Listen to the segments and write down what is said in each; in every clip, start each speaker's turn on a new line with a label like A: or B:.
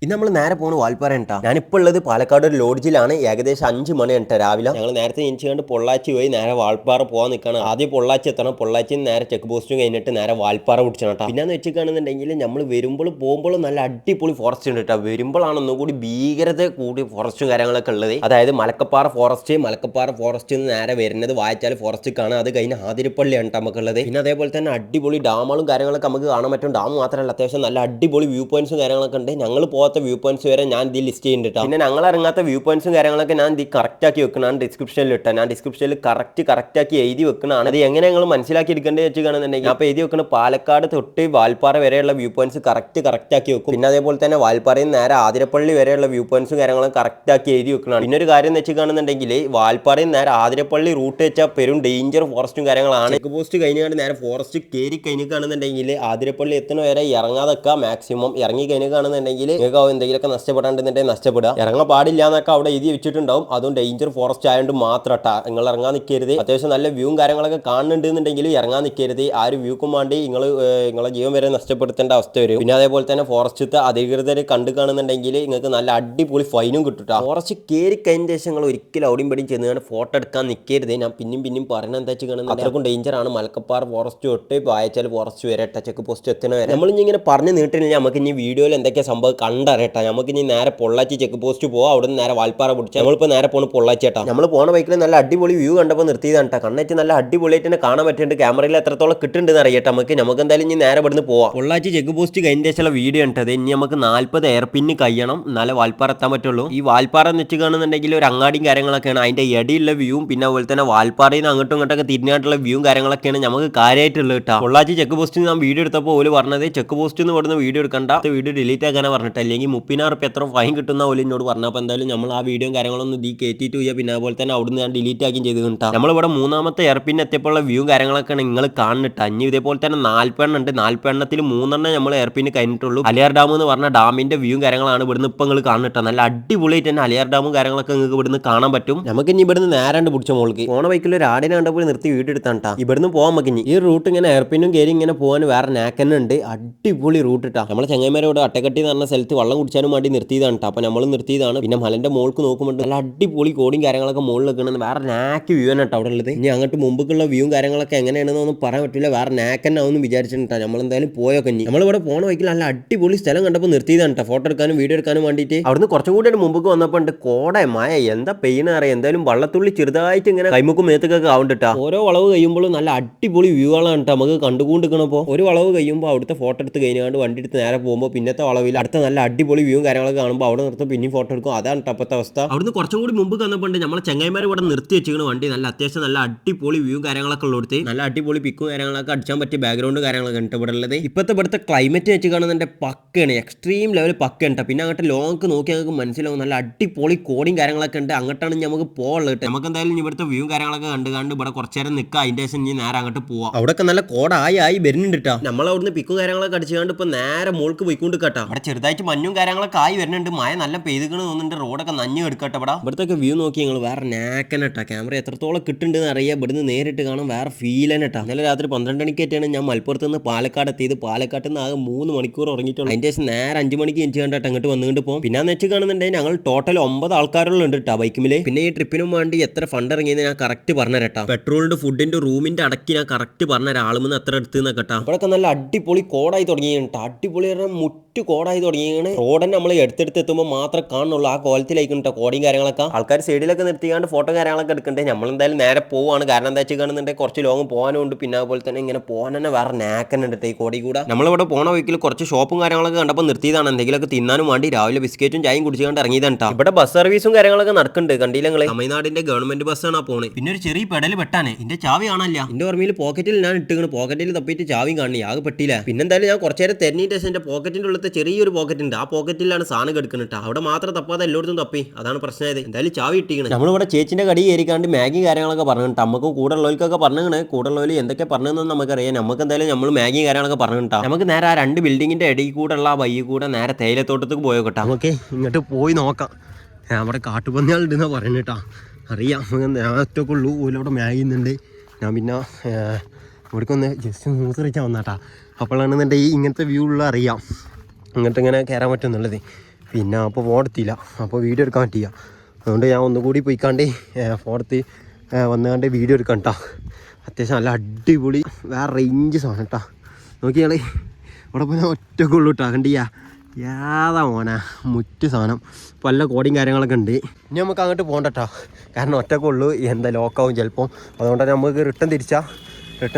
A: പിന്നെ നമ്മൾ നേരെ പോകുന്ന വാൽപ്പാറ ഉണ്ടാ. ഞാനിപ്പോൾ ഉള്ളത് പാലക്കാട് ഒരു ലോഡ്ജിലാണ്. ഏകദേശം 5 മണി ഉണ്ട് രാവിലെ. ഞങ്ങൾ നേരത്തെ എണീച്ചുകൊണ്ട് പൊള്ളാച്ചി പോയി നേരെ വാൽപ്പാറ പോകാൻ നിൽക്കണം. ആദ്യം പൊള്ളാച്ചി എത്തണം. പൊള്ളാച്ചി നേരെ ചെക്ക് പോസ്റ്റും കഴിഞ്ഞിട്ട് നേരെ വാൽപ്പാറ പിടിച്ചണം കേട്ടോ. പിന്നെ വെച്ചിട്ടാണെന്നുണ്ടെങ്കിൽ നമ്മൾ വരുമ്പോൾ പോകുമ്പോഴും നല്ല അടിപൊളി ഫോറസ്റ്റ് ഉണ്ട് കേട്ടോ. വരുമ്പോഴാണ് ഒന്നുകൂടി ഭീകരത കൂടി ഫോറസ്റ്റും കാര്യങ്ങളൊക്കെ ഉള്ളത്. അതായത് മലക്കപ്പാറ ഫോറസ്റ്റ് നേരെ വരുന്നത് വായച്ചാൽ ഫോറസ്റ്റ് കാണാം. അത് കഴിഞ്ഞ് ആതിരപ്പള്ളിയാണ് നമുക്കുള്ളത്. പിന്നെ അതേപോലെ തന്നെ അടിപൊളി ഡാമുകളും കാര്യങ്ങളൊക്കെ നമുക്ക് കാണാൻ പറ്റും. ഡാം മാത്രമല്ല അത്യാവശ്യം നല്ല അടിപൊളി വ്യൂ പോയിന്റ്സും കാര്യങ്ങളൊക്കെ ഉണ്ട്. ഞങ്ങൾ പോകാത്ത വ്യൂ പോയിന്റ്സ് വരെ ഞാൻ ഇതിൽ ലിസ്റ്റ് ചെയ്യുന്നുണ്ട്. പിന്നെ ഞങ്ങൾ ഇറങ്ങാത്ത വ്യൂ പോയിന്റ്സും കാര്യങ്ങളൊക്കെ ഞാൻ ഇത് കറക്റ്റ് ആക്കി വെക്കണം. ഡിസ്ക്രിപ്ഷനിൽ ഇട്ടാൽ ഞാൻ ഡിസ്ക്രിപ്ഷനിൽ കറക്റ്റ് ആക്കി എഴുതി വെക്കുന്നതാണ്. അത് എങ്ങനെ നിങ്ങൾ മനസ്സിലാക്കി എടുക്കേണ്ടത് വെച്ച് കാണുന്നുണ്ടെങ്കിൽ അപ്പോൾ എഴുതി വെക്കുന്ന പാലക്കാട് തൊട്ട് വാൽപ്പാറ വരെയുള്ള വ്യൂ പോയിന്റ്സ് കറക്റ്റ് ആക്കി വെക്കും. പിന്നെ അതേപോലെ തന്നെ വാൽപ്പാറയിൽ നേരെ ആതിരപ്പള്ളി വരെയുള്ള വ്യൂ പോയിന്റ്സും കാര്യങ്ങളും കറക്റ്റ് ആക്കി എഴുതി വെക്കണം. പിന്നെ ഒരു കാര്യം എന്ന് വെച്ച് കാണുന്നുണ്ടെങ്കിൽ വാൽപ്പാറയിൽ നേരെ ആതിരപ്പള്ളി റൂട്ട് വെച്ചാൽ പെരും ഡേഞ്ചർ ഫോറസ്റ്റും കാര്യങ്ങളാണ്. ചെക്ക് പോസ്റ്റ് കഴിഞ്ഞാൽ നേരെ ഫോറസ്റ്റ് കയറി കഴിഞ്ഞിട്ടാണെന്നുണ്ടെങ്കിൽ ആതിരപ്പള്ളി എത്തുന്ന വരെ ഇറങ്ങാതൊക്കെ മാക്സിമം ഇറങ്ങി കഴിഞ്ഞിട്ടാണെന്നുണ്ടെങ്കിൽ നിങ്ങൾക്ക് എന്തെങ്കിലുമൊക്കെ നഷ്ടപ്പെടാണ്ടെന്നുണ്ടെങ്കിൽ നഷ്ടപ്പെടുക. ഇറങ്ങാൻ പാടില്ല എന്നൊക്കെ അവിടെ എഴുതി വെച്ചിട്ടുണ്ടാവും. അതും ഡേഞ്ചർ ഫോറസ്റ്റ് ആയതുകൊണ്ട് മാത്രം നിങ്ങൾ ഇറങ്ങാൻ നിൽക്കരുത്. അത്യാവശ്യം നല്ല വ്യൂവും കാര്യങ്ങളൊക്കെ കാണുന്നുണ്ടെന്നുണ്ടെങ്കിൽ ഇറങ്ങാൻ നിൽക്കരുത്. ആ ഒരു വ്യൂക്കും വേണ്ടി നിങ്ങളെ ജീവൻ വരെ നഷ്ടപ്പെടുത്തേണ്ട അവസ്ഥ വരും. പിന്നെ അതേപോലെ തന്നെ ഫോറസ്റ്റത്തെ അധികൃതർ കണ്ടു കാണുന്നുണ്ടെങ്കിൽ നിങ്ങൾക്ക് നല്ല അടിപൊളി ഫൈനും കിട്ടും. ഫോറസ്റ്റ് കയറി കഴിഞ്ഞ ശേഷം നിങ്ങൾ ഒരിക്കലും അവിടെയും പടിയും ചെന്ന് ഫോട്ടോ എടുക്കാൻ നിൽക്കരുത്. ഞാൻ പിന്നെയും പറയുന്നത് എന്താ വെച്ചാൽ അത്രക്കും ഡേഞ്ചറാണ്. മലക്കപ്പാറ ഫോറസ്റ്റ് തൊട്ട് വായച്ചാൽ ഫോറസ്റ്റ് വരെ ചെക്ക് പോസ്റ്റ് എത്തുന്ന വരെ നമ്മളിങ്ങനെ പറഞ്ഞ് നീട്ടില്ല. നമുക്ക് ഇനി വീഡിയോയിൽ എന്തൊക്കെയാ സംഭവം കണ്ടറിയട്ടാ. നമുക്ക് ഇനി നേരെ പൊള്ളാച്ചി ചെക്ക് പോസ്റ്റ് പോകാം. അവിടെ നിന്ന് നേരെ വാൽപ്പാറ പിടിച്ചാൽ നമ്മളിപ്പോൾ നേരെ പോകുന്ന പൊള്ളാച്ചിട്ടാ. നമ്മൾ പോണ ബൈക്കിൽ നല്ല അടിപൊളി വ്യൂ കണ്ടപ്പോൾ നിർത്തിയതാണ് കേട്ടോ. കണ്ണേറ്റ് നല്ല അടിപൊളിയായിട്ട് തന്നെ കാണാൻ പറ്റുന്നുണ്ട്. ക്യാമറയിൽ എത്രത്തോളം കിട്ടുന്നുണ്ടെന്ന് അറിയട്ടെ. നമുക്ക് എന്തായാലും ഇനി നേരെ ഇവിടുന്ന് പോവാം. പൊള്ളാച്ചി ചെക്ക് പോസ്റ്റ് കഴിഞ്ഞ ശേഷമുള്ള വീഡിയോ ഉണ്ടത്. ഇനി നമുക്ക് 40 എയർപിന്ന് കഴിയണം എന്നാലേ വാൽപ്പാറ എത്താൻ പറ്റുള്ളൂ. ഈ വാൽപ്പാറ എന്ന് വെച്ച് കാണുന്നുണ്ടെങ്കിൽ ഒരു അങ്ങാടിയും കാര്യങ്ങളൊക്കെയാണ്. അതിന്റെ ഇടയിലുള്ള വ്യൂവും പിന്നെ അതുപോലെ തന്നെ വാൽപ്പാറയിൽ നിന്ന് അങ്ങോട്ടും ഇങ്ങോട്ടൊക്കെ തിരിഞ്ഞായിട്ടുള്ള വ്യൂവും കാര്യങ്ങളൊക്കെയാണ് നമുക്ക് കാര്യമായിട്ടുള്ളത് കേട്ടോ. പൊള്ളാച്ചി ചെക്ക് പോസ്റ്റിൽ ഞാൻ വീഡിയോ എടുത്തപ്പോൾ ഓല് പറഞ്ഞത് ചെക്ക് പോസ്റ്റ് എന്ന് പറഞ്ഞ വീഡിയോ എടുക്കണ്ട, വീഡിയോ ഡിലീറ്റ് ആക്കാനാണ് പറഞ്ഞിട്ട്. അല്ലെങ്കിൽ 30,000 എത്ര ഫൈൻ കിട്ടുന്ന പോലെ എന്നോട് പറഞ്ഞപ്പോൾ എന്തായാലും നമ്മൾ ആ വീഡിയോ കാര്യങ്ങളൊന്നും ഇത് കയറ്റിയിട്ട് പോയാൽ പിന്നെ അതുപോലെ തന്നെ അവിടുന്ന് ഞാൻ ഡിലീറ്റ് ആക്കിയും ചെയ്ത് കിട്ടാം. നമ്മളിവിടെ 3ാമത്തെ എയർപിൻ എത്തിയപ്പോഴുള്ള വ്യൂ കാര്യങ്ങളൊക്കെയാണ് നിങ്ങൾ കാണുന്നിട്ട്. അഞ്ഞ് ഇതേപോലെ തന്നെ 40 ഉണ്ട്. 40 3 നമ്മൾ എയർപിന് കഴിഞ്ഞിട്ടുള്ളൂ. അലിയാർ ഡാം എന്ന് പറഞ്ഞ ഡാമിന്റെ വ്യൂ കാര്യങ്ങളാണ് ഇവിടുന്ന് ഇപ്പം നിങ്ങൾ കാണുന്നിട്ട്. നല്ല അടിപൊളിയായിട്ട് തന്നെ അലിയാർ ഡാമും കാര്യങ്ങളൊക്കെ നിങ്ങൾക്ക് ഇവിടുന്ന് കാണാൻ പറ്റും. നമുക്ക് ഇനി ഇവിടുന്ന് നേരാണ്ട് പിടിച്ച മോൾക്ക് പോണ ബൈക്കിൽ ഒരു ആടിനെ കണ്ടപ്പോൾ നിർത്തി വീഡിയോ എടുത്താണ്ടാ. ഇവിടുന്ന് പോകാൻ നമുക്ക് ഇനി ഈ റൂട്ട് ഇങ്ങനെ എയർപിന്നും കയറി ഇങ്ങനെ പോകാൻ വേറെ നാക്കന്നുണ്ട്. അടിപൊളി റൂട്ട് ഇട്ടാ. നമ്മളെ ചങ്ങന്മാരോട് അട്ടക്കട്ടി എന്ന് പറഞ്ഞ സ്ഥലത്ത് വെള്ളം കുടിച്ചാനും വേണ്ടി നിർത്തിയതാണ് കേട്ടോ. അപ്പോൾ നമ്മൾ നിർത്തിയതാണ്. പിന്നെ മലന്റെ മോൾക്ക് നോക്കുമ്പോൾ നല്ല അടിപൊളി കോടിയും കാര്യങ്ങളൊക്കെ മുകളിൽ വെക്കണമെന്ന് വേറെ നാക്ക് വ്യൂ ആണ് കേട്ടോ അവിടെ ഉള്ളത്. ഇനി അങ്ങോട്ട് മുമ്പുള്ള വ്യൂവും കാര്യങ്ങളൊക്കെ എങ്ങനെയാണെന്നൊന്നും പറയാൻ പറ്റില്ല. വേറെ നാക്കന്നാവെന്ന് വിചാരിച്ചിട്ടാ നമ്മളെന്തായാലും പോയൊക്കെ. നമ്മളിവിടെ പോണ ബൈക്കിൽ നല്ല അടിപൊളി സ്ഥലം കണ്ടപ്പോൾ നിർത്തിയതാണ് കേട്ടോ. ഫോട്ടോ എടുക്കാനും വീഡിയോ എടുക്കാനും വേണ്ടിയിട്ട്. അവിടുന്ന് കുറച്ചും കൂടി മുമ്പ് വന്നപ്പോൾ ഉണ്ട് കോട മഴ എന്താ പെയ്യുന്ന അറിയാം. എന്തായാലും വള്ളത്തുള്ളി ചെറുതായിട്ട് ഇങ്ങനെ കൈമുക്കും മേത്തൊക്കെ ആവുന്നുണ്ട്. ഓരോ വളവ് കഴിയുമ്പോഴും നല്ല അടിപൊളി വ്യൂ ആണ് കേട്ടോ നമുക്ക് കണ്ടുകൊണ്ടിരിക്കണപ്പോൾ. ഒരു വളവ് കഴിയുമ്പോൾ അവിടുത്തെ ഫോട്ടോ എടുത്ത് കഴിഞ്ഞാണ്ട് വണ്ടി എടുത്ത് നേരെ പോകുമ്പോൾ പിന്നത്തെ വളവിൽ അടുത്ത നല്ല അടിപൊളി വ്യൂ കാര്യങ്ങളൊക്കെ കാണുമ്പോൾ അവിടെ നിർത്തും പിന്നെയും ഫോട്ടോ എടുക്കും. അതാണ് ടപ്പത്തെ അവസ്ഥ. അവിടുന്ന് കുറച്ചും കൂടി മുമ്പ് വന്നപ്പോൾ നമ്മളെ ചങ്ങായിമാർ ഇവിടെ നിർത്തി വെച്ചിരിക്കുന്ന വണ്ടി നല്ല അത്യാവശ്യം നല്ല അടിപൊളി വ്യൂ കാര്യങ്ങളൊക്കെ ഉള്ളടുത്ത് നല്ല അടിപൊളി പിക്കും കാര്യങ്ങളൊക്കെ അടിച്ചാൻ പറ്റിയ ബാക്ക്ഗ്രൗണ്ട് കാര്യങ്ങളൊക്കെ ഉണ്ട് ഇവിടെ ഉള്ളത്. ഇവിടുത്തെ ക്ലൈമറ്റ് വെച്ച് കാണുന്നതിന്റെ പക്കയാണ്. Extreme level പക്കുണ്ട്. പിന്നെ അങ്ങോട്ട് ലോങ് നോക്കി നമുക്ക് മനസ്സിലാവും നല്ല അടിപൊളി കോടിയും കാര്യങ്ങളൊക്കെ ഉണ്ട്. അങ്ങോട്ടാണ് നമുക്ക് പോകുള്ളത്. നമുക്ക് എന്തായാലും ഇവിടുത്തെ വ്യൂ കാര്യങ്ങളൊക്കെ കണ്ട് ഇവിടെ കുറച്ചു നേരം നിൽക്കുക. അതിന്റെ ശേഷം ഇനി നേരെ അങ്ങോട്ട് പോവാം. അവിടെയൊക്കെ നല്ല കോടായി വരുന്നുണ്ട് കേട്ടോ. നമ്മളവിടുന്ന് പിക്കും കാര്യങ്ങളൊക്കെ അടിച്ചുകൊണ്ട് ഇപ്പൊ നേരെ മോൾക്ക് പോയിക്കൊണ്ട് കേട്ടോ. അവിടെ ചെറുതായിട്ട് മഞ്ഞും കാര്യങ്ങളൊക്കെ ആയി വരുന്നുണ്ട്. മഴ നല്ല പെയ്തുകണ് തോന്നുന്നുണ്ട്. റോഡൊക്കെ നഞ്ഞു എടുക്കട്ടെ. ഇവിടെ ഇവിടുത്തെ വ്യൂ നോക്കി നിങ്ങൾ വേറെ നാക്കനട്ടാ. ക്യാമറ എത്രത്തോളം കിട്ടുന്നുണ്ടെന്ന് അറിയാം. ഇവിടുന്ന് നേരിട്ട് കാണാൻ വേറെ ഫീൽ തന്നെ കേട്ടോ. ഇന്നലെ രാത്രി 12 മണിക്കായിട്ടാണ് ഞാൻ മലപ്പുറത്ത് നിന്ന് പാലക്കാട് എത്തിയത്. പാലക്കാട്ട് നിന്ന് ആകെ 3 മണിക്കൂർ ഉറങ്ങിയിട്ടുള്ളൂ. അതിന്റെ ശേഷം നേരെ 5 മണിക്ക് എനിക്ക് കണ്ടിട്ട് അങ്ങോട്ട് വന്നുകൊണ്ട് പോകും. പിന്നെ വെച്ച് കാണുന്നുണ്ടെങ്കിൽ ഞങ്ങൾ ടോട്ടൽ 9 ആൾക്കാരുകളുണ്ട് കേട്ടോ ബൈക്കിൽ. പിന്നെ ഈ ട്രിപ്പിനും വേണ്ടി എത്ര ഫണ്ട് ഇറങ്ങിയെന്ന് ഞാൻ കറക്റ്റ് പറഞ്ഞുതരട്ടോ. പെട്രോളിന്റെ ഫുഡിന്റെ റൂമിന്റെ അടക്കി ഞാൻ കറക്റ്റ് പറഞ്ഞുതരാം. ആളുമെന്ന് എത്ര എടുത്തുന്ന കേട്ടോ. അപ്പോഴൊക്കെ നല്ല അടിപൊളി കോടായി തുടങ്ങിയിട്ടോ. അടിപൊളി മുറ്റു കോടായി തുടങ്ങിയാണ്. റോഡന്നെ നമ്മൾ എടുത്തെടുത്ത് എത്തുമ്പോൾ മാത്രമേ കാണുള്ളൂ. ആ കോലത്തിലേക്കുണ്ടോ കോടിയും കാര്യങ്ങളൊക്കെ. ആൾക്കാർ സൈഡിലൊക്കെ നിർത്തിക്കാണ്ട് ഫോട്ടോ കാര്യങ്ങളൊക്കെ എടുക്കണ്ടേ. നമ്മളെന്തായാലും നേരെ പോവാണ്. കാരണം എന്താ വെച്ച് കാണുന്നുണ്ടെങ്കിൽ കുറച്ച് ലോങ് പോകാനും ഉണ്ട്. പിന്നെ അതുപോലെ തന്നെ ഇങ്ങനെ പോകാൻ തന്നെ വേറെ നാക്കനുണ്ട് ഈ കോടി കൂടെ. നമ്മളിവിടെ പോണ വഴിക്കിൽ കുറച്ച് ഷോപ്പും കാര്യങ്ങളൊക്കെ കണ്ടപ്പോൾ നിർത്തിയതാണ്. എന്തെങ്കിലുമൊക്കെ തിന്നാനും വേണ്ടി രാവിലെ ബിസ്ക്കറ്റും ചായയും കുടിച്ചുകൊണ്ട് ഇറങ്ങിയതാണ്. ഇവിടെ ബസ് സർവീസും കാര്യങ്ങളൊക്കെ നടക്കുന്നുണ്ട്. കണ്ടില്ല തമിഴ്നാടിന്റെ ഗവൺമെന്റ് ബസ്സാണ് പോണേ. പിന്നെ ഒരു ചെറിയ പെടൽ വെട്ടാനേ. എന്റെ ചാവി കാണാനില്ല. എന്റെ ഓർമ്മയിൽ പോക്കറ്റിൽ ഞാൻ ഇട്ടുകയാണ്. പോക്കറ്റിൽ തപ്പിയിട്ട് ചാവി കാണി ആകെ പെട്ടില്ല. പിന്നെ എന്തായാലും ഞാൻ കുറച്ചു നേരം തെരഞ്ഞിട്ട് എന്റെ പോക്കറ്റിന്റെ ഉള്ളത്തെ ചെറിയൊരു പോക്കറ്റ് ഉണ്ട്. ആ പോക്കറ്റിലാണ് സാധനം കിടക്കുന്നുണ്ട്. അവിടെ മാത്രം തപ്പാതെ എല്ലായിടത്തും തപ്പി. അതാണ് പ്രശ്നമായത്. എന്തായാലും ചാവി ഇട്ടിക്കണം. നമ്മളിവിടെ ചേച്ചിന്റെ കടി കയറിക്കാണ്ട് മാഗി കാര്യങ്ങളൊക്കെ പറഞ്ഞിട്ട് നമുക്ക് കൂടെ ഉള്ളവർക്കൊക്കെ പറഞ്ഞാണ്. കൂടെ ഉള്ളവർ എന്തൊക്കെ പറഞ്ഞതെന്ന് നമുക്കറിയാം. നമുക്ക് എന്തായാലും നമ്മൾ മാഗി കാര്യങ്ങളൊക്കെ പറഞ്ഞിട്ടാ. നമുക്ക് നേരെ ആ 2 ബിൽഡിങ്ങിന്റെ ഇടയിൽ കൂടെ ഉള്ള ആ വഴി കൂടെ നേരെ തേയിലത്തോട്ടത്തേക്ക് പോയോട്ടെ. നമുക്ക് ഇങ്ങോട്ട് പോയി നോക്കാം. നമ്മുടെ കാട്ടുപന്നികളുണ്ടെന്നാ പറയുന്നത് കേട്ടോ. അറിയാം നേരത്തൊക്കെ ഉള്ളൂ. ഓലോടെ മാഗിന്നുണ്ട്. ഞാൻ പിന്നെ ഇവിടേക്കൊന്ന് ജസ്റ്റ് മൂത്രിച്ചാൽ വന്നാട്ടാ. അപ്പോഴാണെന്നുണ്ടെങ്കിൽ ഇങ്ങനത്തെ വ്യൂ ഉള്ള അറിയാം ഇങ്ങോട്ട് ഇങ്ങനെ കയറാൻ പറ്റും എന്നുള്ളത്. പിന്നെ അപ്പോൾ ഫോൺ എടുത്തില്ല, അപ്പോൾ വീഡിയോ എടുക്കാൻ പറ്റില്ല. അതുകൊണ്ട് ഞാൻ ഒന്നുകൂടി പോയിക്കാണ്ട് ഫോൺ എടുത്ത് വന്നുകാണ്ട് വീഡിയോ എടുക്കാം കേട്ടോ. അത്യാവശ്യം നല്ല അടിപൊളി വേറെ റേഞ്ച് സാധനം കേട്ടോ. നോക്കിയാൾ ഇവിടെ പോലെ ഒറ്റക്കുള്ളൂ കേട്ടോ. കണ്ടിയാ ഏതാ മോനാ മുറ്റ് സാധനം. ഇപ്പോൾ നല്ല കോടിയും കാര്യങ്ങളൊക്കെ ഉണ്ട്. ഇനി നമുക്ക് അങ്ങോട്ട് പോകണ്ട കേട്ടോ, കാരണം ഒറ്റക്കുള്ളൂ എന്താ ലോക്കാവും ചിലപ്പോൾ. അതുകൊണ്ട് നമുക്ക് റിട്ടേൺ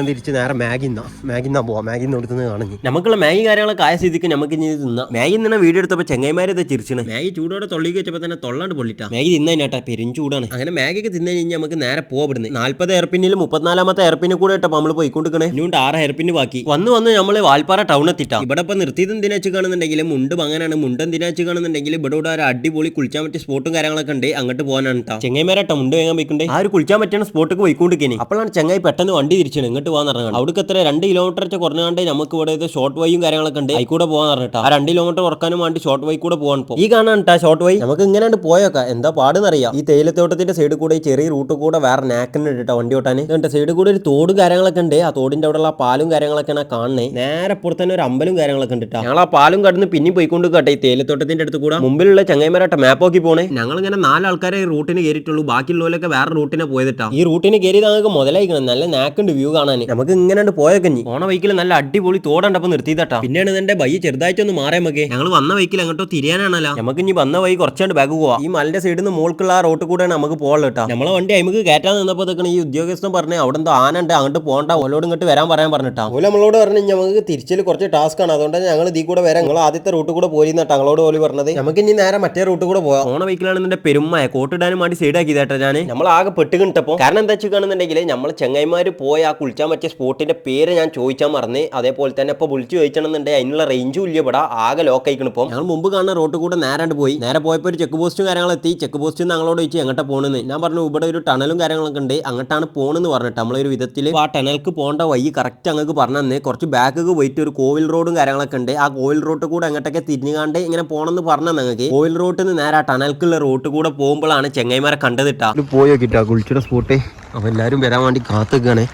A: തിരിച്ച് നേരെ മാഗിന്നാ പോവാം. മാഗിന്ന് കൊടുത്തുനിന്ന് കാണുന്നു നമുക്കുള്ള മാഗി കാര്യങ്ങളൊക്കെ ആയ സ്ഥിതിക്ക് നമുക്ക് ഇനി തിന്നാം. മാഗി നിന്ന വീഡിയോ എടുത്തപ്പോൾ ചെങ്ങൈമാരെ ചിരിച്ചാണ്. മാഗി ചൂടോടെ തൊള്ളിക്ക് വെച്ചപ്പോൾ തന്നെ തൊള്ളാണ്ട് പൊള്ളിട്ടാ. മാഗി തിന്നേട്ടാ പെരിഞ്ചൂടാണ്. അങ്ങനെ മാഗിക്ക് തിന്നു കഴിഞ്ഞാൽ നമുക്ക് നേരെ പോകപ്പെടുന്നത് 40 എയർപിന്നിൽ 34ാമത്തെ എയർപിന്നിൽ കൂടെ ഇട്ടപ്പോൾ നമ്മൾ പോയിക്കൊണ്ടിരിക്കണേ. ഇനിയുണ്ട് 6 എയർപിന്ന് ബാക്കി. വന്ന് നമ്മൾ വാൽപ്പാറ ടൗൺ എത്തിട്ടാ. ഇവിടെ ഇപ്പം നിർത്തിയത് എന്തിനാ വെച്ച് കാണുന്നുണ്ടെങ്കിൽ മുണ്ടും അങ്ങനെയാണ്. മുണ്ട് എന്തിനാ വെച്ച് കാണുന്നുണ്ടെങ്കിൽ ഇവിടെ ഒരു അടിപൊളി കുളിച്ചാൻ പറ്റിയ സ്പോട്ടും കാര്യങ്ങളൊക്കെ ഉണ്ട്. അങ്ങോട്ട് പോകാനാണ് കേട്ടോ. ചെങ്ങൈമാരാട്ടോ മുണ്ട് വേഗം പോയിക്കൊണ്ട് ആ ഒരു കുളിച്ചാൻ പറ്റുന്ന സ്പോട്ടിക്ക് പോയിക്കൊണ്ടിരിക്കണേ. അപ്പോഴാണ് ചെങ്ങായി പെട്ടെന്ന് വണ്ടി തിരിച്ചാണ് ഇങ്ങോട്ട് പോകാൻ പറഞ്ഞത്. അവിടേക്ക് എത്ര 2 കിലോമീറ്റർ വെച്ച് കുറഞ്ഞാണ്ട് നമുക്ക് ഇവിടെ ഷോർട്ട് വൈയും കാര്യങ്ങളൊക്കെ ഉണ്ട്. ആയിക്കൂടെ പോകാൻ പറഞ്ഞിട്ടാ. ആ 2 കിലോമീറ്റർ കുറക്കാനും വേണ്ടി ഷോർട്ട് വൈ കൂടെ പോകാൻ ഈ കാണാൻ ഷോർട്ട് വൈ. നമുക്ക് ഇങ്ങനെ പോയേക്കാം. എന്താ പാടുന്നറിയാം. ഈ തേയിലത്തോട്ടത്തിന്റെ സൈഡിൽ കൂടെ ഈ ചെറിയ റൂട്ട് കൂടെ വേറെ നാക്കിന് ഇട്ടാ വണ്ടി ഓട്ടാൻ. സൈഡിൽ കൂടെ ഒരു തോടും കാര്യങ്ങളൊക്കെ ഉണ്ട്. ആ തോടിന്റെ അവിടെ പാലും കാര്യങ്ങളൊക്കെയാണ് കാണുന്നത്. നേരെ പുറത്ത് തന്നെ ഒരു അമ്പലും കാര്യങ്ങളൊക്കെ ഉണ്ട്. ഞങ്ങൾ ആ പാലും കടന്ന് പിന്നെ പോയിക്കൊണ്ട് കേട്ടെ ഈ തേയിലത്തോട്ടത്തിന്റെ അടുത്ത് കൂടെ. മുമ്പിലുള്ള ചങ്ങൈമാരാട്ട മാപ്പ് നോക്കി പോണേ. ഞങ്ങൾ ഇങ്ങനെ 4 ആൾക്കാരെ ഈ റൂട്ടിന് കയറിയിട്ടുള്ളൂ. ബാക്കിയുള്ളവരൊക്കെ വേറെ റൂട്ടിനെ പോയതിട്ടാ. ഈ റൂട്ടിന് കയറി ഞങ്ങൾക്ക് മുതലായിക്കണം. നല്ല നാക്കുണ്ട് വ്യൂ കാണാൻ. നമുക്ക് ഇങ്ങനെ പോയൊക്കെ പോണ വൈക്കിൽ നല്ല അടിപൊളി തോടണ്ടപ്പോൾ നിർത്തിയതാട്ടാ. പിന്നെയാണ് എന്റെ ബൈ ചെറുതായിട്ടൊന്ന് മാറിയാൽ മതി. ഞങ്ങൾ വന്ന വൈക്കിൽ അങ്ങോട്ടോ തിരിയാനാണല്ലോ. നമുക്ക് ഇനി വന്ന വഴി കുറച്ചാണ്ട് ബാഗ് പോവാം. ഈ മലന്റെ സൈഡിൽ നിന്ന് മോൾക്കുള്ള ആ റോട്ട് കൂടെയാണ് നമുക്ക് പോകാൻ കേട്ടോ. നമ്മളെ വണ്ടി നമുക്ക് കയറ്റാൻ നിന്നപ്പോൾ ഈ ഉദ്യോഗസ്ഥൻ പറഞ്ഞ് അവിടെ എന്തോ ആനുണ്ട് അങ്ങോട്ട് പോകണ്ട, ഓലോട് ഇങ്ങോട്ട് വരാൻ പറഞ്ഞിട്ടാ. ഓല നമ്മളോട് പറഞ്ഞു നമുക്ക് തിരിച്ചിൽ കുറച്ച് ടാസ്ക് ആണ്, അതുകൊണ്ട് ഞങ്ങൾ ഇതിൽ കൂടെ വരാം, നിങ്ങൾ ആദ്യത്തെ റൂട്ട് കൂടെ പോയിരുന്നിട്ട് ഞങ്ങളോട് പോലും പറഞ്ഞത്. നമുക്ക് ഇനി നേരെ മറ്റേ റൂട്ട് കൂടെ പോകാം. ഓണ വൈക്കിലാണ് എന്റെ പെരുമായ കോട്ടിടാനും വേണ്ടി സൈഡാക്കി കേട്ടോ. ഞാൻ നമ്മൾ ആകെ പെട്ടുകിട്ടപ്പോൾ കാരണം എന്താ വെച്ച് കാണുന്നുണ്ടെങ്കിൽ നമ്മൾ ചെങ്ങൈമാര് പോയി ആ കുളിച്ചാൻ പറ്റിയ സ്പോട്ടിന്റെ പേര് ഞാൻ ചോദിച്ചാൽ മറന്ന്. അതേപോലെ തന്നെ ഇപ്പോൾ വിളിച്ചു ചോദിച്ചണമെന്നുണ്ടെങ്കിൽ അതിനുള്ള റേഞ്ചും ഇല്ല. ഇവിടെ ആകെ ലോക്ക് ആയിക്കണം. ഇപ്പോൾ ഞങ്ങൾ മുമ്പ് കാണുന്ന റോഡ് കൂടെ നേരാണ്ട് പോയി. നേരെ പോയപ്പോൾ ഒരു ചെക്ക് പോസ്റ്റും കാര്യങ്ങളെത്തി. ചെക്ക് പോസ്റ്റ് ഞങ്ങളോട് ചോദിച്ചു എങ്ങോട്ടാ പോകണമെന്ന്. ഞാൻ പറഞ്ഞു ഇവിടെ ഒരു ടണലും കാര്യങ്ങളൊക്കെ ഉണ്ട്, അങ്ങോട്ടാണ് പോകണമെന്ന് പറഞ്ഞിട്ട് നമ്മളൊരു വിധത്തിൽ ആ ടണൽക്ക് പോകേണ്ട വഴി കറക്റ്റ് അങ്ങക്ക് പറഞ്ഞു തന്നെ. കുറച്ച് ബാക്കൊക്കെ പോയിട്ട് ഒരു കോവിൽ റോഡും കാര്യങ്ങളൊക്കെ ഉണ്ട്. ആ കോവിൽ റോഡ് കൂടെ അങ്ങോട്ടൊക്കെ തിരിഞ്ഞുകാണ്ട് ഇങ്ങനെ പോകണമെന്ന് പറഞ്ഞു ഞങ്ങൾക്ക്. കോവിൽ റോഡിൽ നിന്ന് നേരെ ആ ടണൽക്കുള്ള റോഡ് കൂടെ പോകുമ്പോഴാണ് ചെങ്ങൈമാരെ കണ്ടതിട്ടാ. പോയി നോക്കിട്ടാ കുളിച്ചിട്ട് സ്പോട്ട്. അപ്പോൾ എല്ലാവരും വരാൻ വേണ്ടി കാത്തുകയാണ്.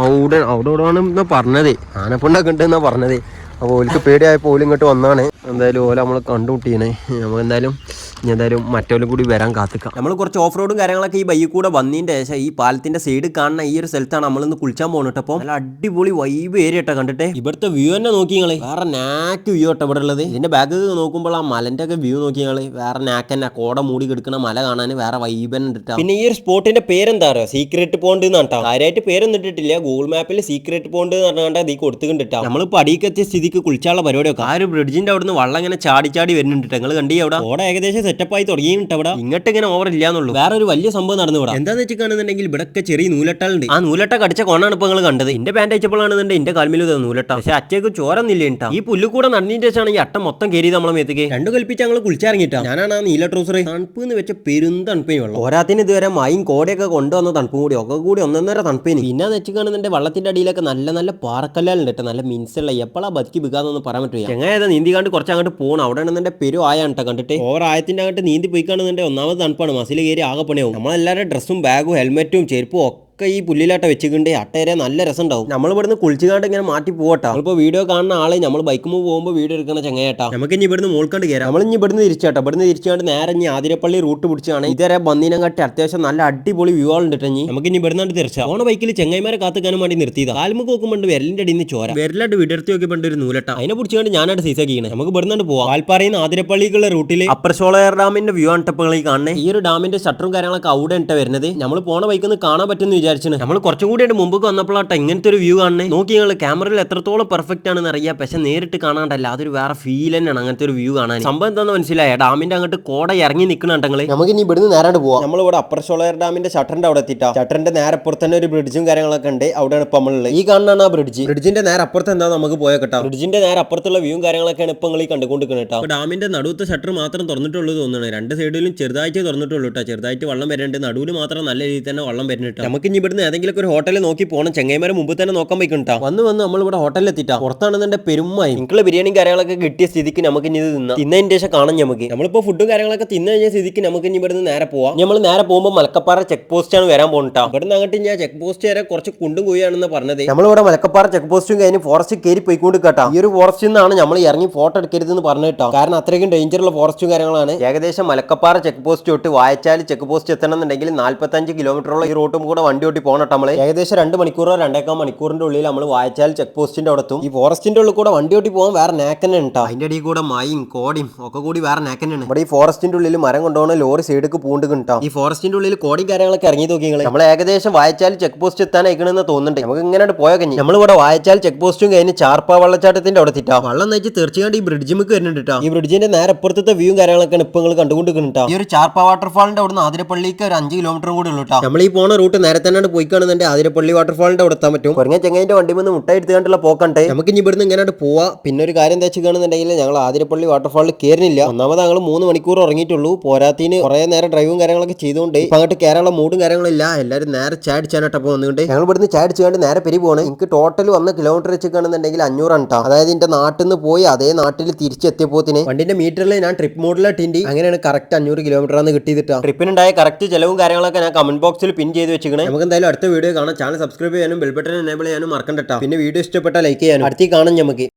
A: അവിടെയാണ് പറഞ്ഞത്. ആനപ്പൊണ്ടൊക്കെ ഉണ്ടെന്നാ പറഞ്ഞത്. അപ്പോൾ ഓലിക്ക് പേടിയായപ്പോൾ ഓല് ഇങ്ങോട്ട് വന്നാണ്. എന്തായാലും ഓല നമ്മൾ കണ്ടുമുട്ടിയാണ്. നമുക്ക് എന്തായാലും മറ്റോലും കൂടി വരാൻ കാത്തിക്കാം. നമ്മൾ കുറച്ച് ഓഫ് റോഡും കാര്യങ്ങളൊക്കെ ഈ ബൈക്കിൽ കൂടെ വന്നതിൻ്റെ ശേഷം ഈ പാലത്തിന്റെ സൈഡ് കാണുന്ന ഈ ഒരു സ്ഥലത്താണ് നമ്മളിന്ന് കുളിച്ചാൻ പോകുന്നത്. അപ്പോൾ നല്ല അടിപൊളി വൈബ് ഏരിയ കേട്ടോ. കണ്ടിട്ട് ഇവിടുത്തെ വ്യൂ തന്നെ നോക്കി നിങ്ങള്. വേറെ നാക്ക് വ്യൂ കേട്ടോ ഇവിടെ ഉള്ളത്. ഇതിന്റെ ബാക്ക് നോക്കുമ്പോൾ ആ മലന്റെ ഒക്കെ വ്യൂ നോക്കി നിങ്ങള്. വേറെ നാക്ക് തന്നെ കോട മൂടി കിടക്കുന്ന മല കാണാൻ വേറെ വൈബ് തന്നെ ഉണ്ട്. പിന്നെ ഈ ഒരു സ്പോട്ടിന്റെ പേരെന്താ പറയുക, സീക്രട്ട് പോണ്ട് എന്നാണ് കേട്ടോ. കാര്യമായിട്ട് പേരൊന്നും ഇട്ടിട്ടില്ല. ഗൂഗിൾ മാപ്പിൽ സീക്രട്ട് പോണ്ട് എന്ന് പറഞ്ഞാൽ ഇത് കൊടുത്തുകൊണ്ടിട്ടാ. നമ്മളിപ്പോൾ അടിയിക്കെത്തിയ സ്ഥിതിക്ക് കുളിച്ചാനുള്ള പരിപാടിയൊക്കെ ആ ഒരു ബ്രിഡ്ജിന്റെ അവിടെ നിന്ന് വെള്ളം ഇങ്ങനെ ചാടി വരുന്നുണ്ട്. നിങ്ങൾ കണ്ടി അവിടെ ഓടെ ഏകദേശം സെറ്റപ്പായി തുടങ്ങിയിട്ട് അവിടെ ഇങ്ങോട്ട് ഇങ്ങനെ ഓവർ ഇല്ലാന്നുള്ളൂ. വേറെ ഒരു വലിയ സംഭവം നടന്നു ഇവിടെ. എന്താന്ന് വെച്ച് കാണുന്നുണ്ടെങ്കിൽ ഇവിടെയൊക്കെ ചെറിയ നൂലട്ടാളുണ്ട്. ആ നൂലട്ട കടിച്ച കോണാണ് ഇപ്പൊ നിങ്ങൾ കണ്ടത്. എന്റെ പാൻറ് അയച്ചപ്പോഴാണെന്നുണ്ട് എന്റെ കാൽമിൽ നൂലട്ട. പക്ഷെ അച്ചയ്ക്ക് ചോരന്നില്ല കേട്ടോ. ഈ പുല്ല് കൂടെ നടന്നതിന്റെ ശേഷമാണ് ഈ അട്ടം മൊത്തം കയറിയത് നമ്മളെ മേത്തേക്ക്. 2 കൽപ്പിച്ച് ഞങ്ങൾ കുളിച്ചിറങ്ങിട്ടാ. ഞാനാണ് ആ നീല ട്രൗസർ തണുപ്പ് എന്ന് വെച്ച പെരുന്തണുപ്പേ വെള്ളം. ഓരാത്തിന് ഇതുവരെ മയും കോടയൊക്കെ കൊണ്ടുവന്ന തണുപ്പും കൂടി ഒക്കെ കൂടി 1.5 തണുപ്പേന്. പിന്നെ വെച്ച് കാണുന്നുണ്ട് വെള്ളത്തിന്റെ അടിയിലൊക്കെ നല്ല പാറക്കല്ലുണ്ട് കേട്ടോ. നല്ല മിൻസുള്ള എപ്പോഴാ ബതിക്ക് ബിക്കാന്നൊന്നും പറയാൻ പറ്റില്ല. എങ്ങനെ നീന്തിക്കാണ്ട് കുറച്ച് അങ്ങോട്ട് പോകണം. അവിടെ ആണെന്നെ പെരു ആയാണ് കേട്ടോ. കണ്ടിട്ട് ഓവർ ആയത്തിന്റെ അങ്ങോട്ട് നീന്തി പോയി കാണുന്നുണ്ട്. ഒന്നാമത് തണുപ്പാണ്. മസിൽ കയറി ആകെ പണിയാവും. നമ്മളെല്ലാവരുടെ ഡ്രസ്സും ബാഗും ഹെൽമെറ്റും ചെരുപ്പും ഒക്കെ ഈ പുല്ലിലാട്ട വെച്ചിട്ടുണ്ട്. അട്ടേരെ നല്ല രസം ഉണ്ടാവും. നമ്മൾ ഇവിടുന്ന് കുളിച്ചുകാണ്ട് ഇങ്ങനെ മാറ്റി പോകട്ടോ. നമ്മളിപ്പോൾ വീഡിയോ കാണുന്ന ആളെ നമ്മൾ ബൈക്കുമ്പോൾ പോകുമ്പോൾ വീഡിയോ എടുക്കുന്ന ചങ്ങയാട്ടാ. നമുക്ക് ഇനി ഇവിടുന്ന് മോൾക്കണ്ട് കയറാം. നമ്മൾ ഇനി ഇവിടുന്ന് തിരിച്ചാട്ടോ. ഇവിടുന്ന് തിരിച്ചാണ്ട് നേരെ ഇനി ആതിരപ്പള്ളി റൂട്ട് പിടിച്ചാണ്. ഇതേരെ ബന്ദിനങ്ങാട്ടി അത്യാവശ്യം നല്ല അടിപൊളി വ്യൂ ആണ് ഇട്ടഞ്ഞി. നമുക്ക് ഇനി ഇവിടുന്ന് തിരിച്ചാ. ഓണ ബൈക്കിൽ ചെങ്ങൈമാരെ കാത്തുക്കാനും വേണ്ടി നിർത്തിയതാ. കാൽമുക്ക് നോക്കുമ്പോൾ വിരലിന്റെ അടിയിൽ നിന്ന് ചോര. വിരലായിട്ട് വിടർത്തി നോക്കിയപ്പോൾ ഒരു നൂലട്ട. അതിനെ പിടിച്ചുകൊണ്ട് ഞാനായിട്ട് സീസാക്കിയാണ്. നമുക്ക് ഇവിടുന്ന് പോവാം. വാൽപ്പാറയിൽ നിന്ന് ആതിരപ്പള്ളിക്കുള്ള റൂട്ടിൽ അപ്പർ ഷോളയർ ഡാമിന്റെ വ്യൂ ആണ് ടപ്പുകൾ കാണുന്നത്. ഈ ഒരു ഡാമിന്റെ ഷട്ടറും കാര്യങ്ങളൊക്കെ അവിടെ ഇട്ട വരുന്നത്. നമ്മൾ പോണ ബൈക്കിൽ കാണാൻ പറ്റുമെന്ന് വിചാരിച്ചു. നമ്മൾ കുറച്ചും കൂടി മുമ്പ് വന്നപ്പോഴാട്ടെ ഇങ്ങനത്തെ ഒരു വ്യൂ കാണുന്നത്. നോക്കി നിങ്ങൾ ക്യാമറയിൽ എത്രത്തോളം പെർഫെക്റ്റ് ആണെന്ന് അറിയാം. പക്ഷെ നേരിട്ട് കാണാണ്ടല്ല, അതൊരു വേറെ ഫീൽ തന്നെയാണ് അങ്ങനത്തെ ഒരു വ്യൂ കാണാൻ. സംഭവം എന്താണെന്ന് മനസ്സിലായ ഡാമിന്റെ അങ്ങോട്ട് കോട ഇറങ്ങി നിൽക്കണുണ്ടെങ്കിൽ നമുക്ക് ഇനി ഇവിടുന്ന് നേരെ പോവാം. നമ്മളിവിടെ അപ്പർ ഷോളയർ ഡാമിന്റെ ഷട്ടറിന്റെ അവിടെ എത്തിയിട്ടാ. ഷട്ടറിന്റെ നേരെ അപ്പുറത്ത് തന്നെ ഒരു ബ്രിഡ്ജും കാര്യങ്ങളൊക്കെ ഉണ്ട്. അവിടെയാണ് ഇപ്പൊ നമ്മളുള്ളത്. ഈ കാണാണ് ആ ബ്രിഡ്ജ്. ബ്രിഡ്ജിന്റെ നേരെ അപ്പുറത്ത് എന്താ നമുക്ക് പോയ കേട്ടോ. ബ്രിഡ്ജിന്റെ നേരെ അപ്പുറത്തുള്ള വ്യൂ കാര്യങ്ങളൊക്കെയാണ് ഇപ്പൊ നിങ്ങൾ കണ്ടുകൊണ്ടിരിക്കുന്നത് കേട്ടോ. ഡാമിന്റെ നടുവത്തെ ഷട്ടർ മാത്രം തുറന്നിട്ടുള്ളൂ തോന്നുന്നു. 2 സൈഡിലും ചെറുതായിട്ട് തുറന്നിട്ടുള്ളൂ കേട്ടോ. ചെറുതായിട്ട് വെള്ളം വരുന്നുണ്ട്. നടുവിൽ മാത്രം നല്ല രീതിയിൽ തന്നെ വെള്ളം വരുന്നുണ്ട്. നമുക്ക് ഇനി ഇവിടുന്ന് ഏതെങ്കിലും ഒരു ഹോട്ടലിൽ നോക്കി പോകണം. ചെങ്ങൈമാരെ മുമ്പ് തന്നെ നോക്കാൻ പോയിട്ടാ വന്ന് നമ്മൾ ഇവിടെ ഹോട്ടലിൽ എത്തിട്ടാ. പുറത്താണെന്നെ പെരുമായി നിങ്ങളെ ബിരിയാണിയും കാര്യങ്ങളൊക്കെ കിട്ടിയ സ്ഥിതിക്ക് നമുക്ക് ഇനി ഇത് തിന്നതിന്റെ ശേഷം കാണാം. നമുക്ക് നമ്മളിപ്പോ ഫുഡും കാര്യങ്ങളൊക്കെ തിന്നു കഴിഞ്ഞ സ്ഥിതിക്ക് നമുക്ക് ഇനി ഇവിടുന്ന് നേരെ പോവാം. നമ്മൾ നേരെ പോകുമ്പോൾ മലക്കപ്പാറ ചെക്ക് പോസ്റ്റ് ആണ് വരാൻ പോകുന്നുണ്ടാ. ഇവിടുന്ന് അങ്ങോട്ട് ഞാൻ ചെക്ക് പോസ്റ്റ് വരെ കുറച്ച് കുണ്ടും കുഴിയാണെന്ന് പറഞ്ഞത്. നമ്മളിവിടെ മലക്കപ്പാറ ചെക്ക് പോസ്റ്റും കഴിഞ്ഞ് ഫോറസ്റ്റ് കയറി പോയിക്കൊണ്ട് കേട്ടാ. ഈ ഒരു ഫോറസ്റ്റിൽ നിന്നാണ് നമ്മൾ ഇറങ്ങി ഫോട്ടോ എടുക്കരുതെന്ന് പറഞ്ഞിട്ടോ. കാരണം അത്രയ്ക്കും ഡേഞ്ചറുള്ള ഫോറസ്റ്റും കാര്യങ്ങളാണ്. ഏകദേശം മലക്കപ്പാറ ചെക്ക് പോസ്റ്റ് തൊട്ട് വായച്ചാൽ ചെക്ക് പോസ്റ്റ് എത്തണമെന്നുണ്ടെങ്കിൽ 45 കിലോമീറ്ററുള്ള ഈ റൂട്ടും കൂടെ വണ്ടി ഓട്ടി പോകണം. നമ്മൾ ഏകദേശം 2 മണിക്കൂറോ 2.25 മണിക്കൂറിന്റെ ഉള്ളിൽ നമ്മൾ വായച്ചാൽ ചെക്ക് പോസ്റ്റിന്റെ അവിടെ എത്തും. ഈ ഫോറസ്റ്റിന്റെ ഉള്ളിൽ കൂടെ വണ്ടി ഓട്ടി പോകാൻ വേറെ നേക്കന്നെ ഉണ്ടാ. അതിന്റെ അടിയിൽ കൂടെ മയും കോടിയും ഒക്കെ കൂടി വേറെ നേക്കന്നെയാണ്. ഇവിടെ ഈ ഫോറസ്റ്റിന്റെ ഉള്ളിൽ മരം കൊണ്ടുപോകുന്ന ലോറി സൈഡിലേക്ക് പൂണ്ട് കിട്ടാം. ഈ ഫോറസ്റ്റിന്റെ ഉള്ളിൽ കോടിയും കാര്യങ്ങളൊക്കെ ഇറങ്ങി നോക്കിയാൽ നമ്മൾ ഏകദേശം വായച്ചാൽ ചെക്ക് പോസ്റ്റ് എത്താൻ അയക്കണമെന്ന് തോന്നുന്നുണ്ട്. നമുക്ക് ഇങ്ങനെ പോയാൽ കഴിഞ്ഞു. നമ്മളിവിടെ വായച്ചാൽ ചെക്ക് പോസ്റ്റും കഴിഞ്ഞ് ചാർപ്പ വെള്ളച്ചാട്ടത്തിന്റെ അവിടെ എത്തിട്ടാ. വെള്ളം നയിച്ച് തീർച്ചയായിട്ടും ഈ ബ്രിഡ്ജിമക്ക് വരുന്നുണ്ട്. ഈ ബ്രിഡ്ജിന്റെ നേരെ അപ്പുറത്തെ വ്യൂ കാര്യങ്ങളൊക്കെയാണ് ഇപ്പൊ നിങ്ങൾ കണ്ടുകൊണ്ടിരിക്കുന്നുണ്ട്. ഈ ഒരു ചാർപ്പ വാട്ടർഫാളിന്റെ അവിടെ നിന്ന് ആതിരപ്പള്ളിക്ക് ഒരു 5 കിലോമീറ്ററും കൂടി ഉള്ളൂ. നമ്മൾ ഈ പോണ റൂട്ട് നേരെ തന്നെ പോയി കാണുന്നുണ്ട്. ആതിരപ്പള്ളി വാട്ടർഫാളിന്റെ അവിടെ എത്താൻ പറ്റും. കുറഞ്ഞ ചെങ്ങൈന്റെ വണ്ടി വന്ന് മുട്ട എടുത്തുകൊണ്ടുള്ള പോക്കണ്ടേ. നമുക്ക് ഇനി ഇവിടുന്ന് ഇങ്ങനെ പോവാ. പിന്നെ ഒരു കാര്യം എന്താ വെച്ച് കാണുന്നുണ്ടെങ്കിൽ ഞങ്ങൾ ആതിരപ്പള്ളി വാട്ടർഫാളിൽ കയറുന്നില്ല. ഒന്നാമത് ഞങ്ങൾ 3 മണിക്കൂർ ഉറങ്ങിയിട്ടുള്ളൂ. പോരാത്തിന് കുറെ നേരം ഡ്രൈവും കാര്യങ്ങളൊക്കെ ചെയ്തുകൊണ്ട് ഇപ്പൊ അങ്ങോട്ട് കയറാനുള്ള മൂടും കാര്യങ്ങളില്ല. എല്ലാവരും നേരെ ചാടിച്ചാനട്ടപ്പോ വന്നുകൊണ്ട് ഞങ്ങൾ ഇവിടുന്ന് ചാടിച്ചുകൊണ്ട് നേരെ പെരി പോകണം. എനിക്ക് ടോട്ടൽ വന്ന കിലോമീറ്റർ വെച്ച് കാണുന്നുണ്ടെങ്കിൽ 500 ആണ്. അതായത് എന്റെ നാട്ടിൽ നിന്ന് പോയി അതേ നാട്ടിൽ തിരിച്ചെത്തിയപ്പോത്തിന് വണ്ടിന്റെ മീറ്ററിൽ ഞാൻ ട്രിപ്പ് മോഡിലിട്ടിണ്ട്. അങ്ങനെയാണ് കറക്റ്റ് 500 കിലോമീറ്റർ ആണ് കിട്ടിയിട്ടാ. ട്രിപ്പിനുണ്ടായ കറക്റ്റ് ചെലവും കാര്യങ്ങളൊക്കെ ഞാൻ കമന്റ് ബോക്സിൽ പിൻ ചെയ്ത് വെച്ചിരിക്കണം. നമുക്ക് എന്തായാലും അടുത്ത വീഡിയോ കാണാം. ചാനൽ സബ്സ്ക്രൈബ് ചെയ്യാനും ബെൽ ബട്ടൺ എനേബിൾ ചെയ്യാനും മറക്കണ്ട. പിന്നെ വീഡിയോ ഇഷ്ടപ്പെട്ടാൽ ലൈക്ക് ചെയ്യാനും അടുത്തേക്ക് കാണാം നമുക്ക്.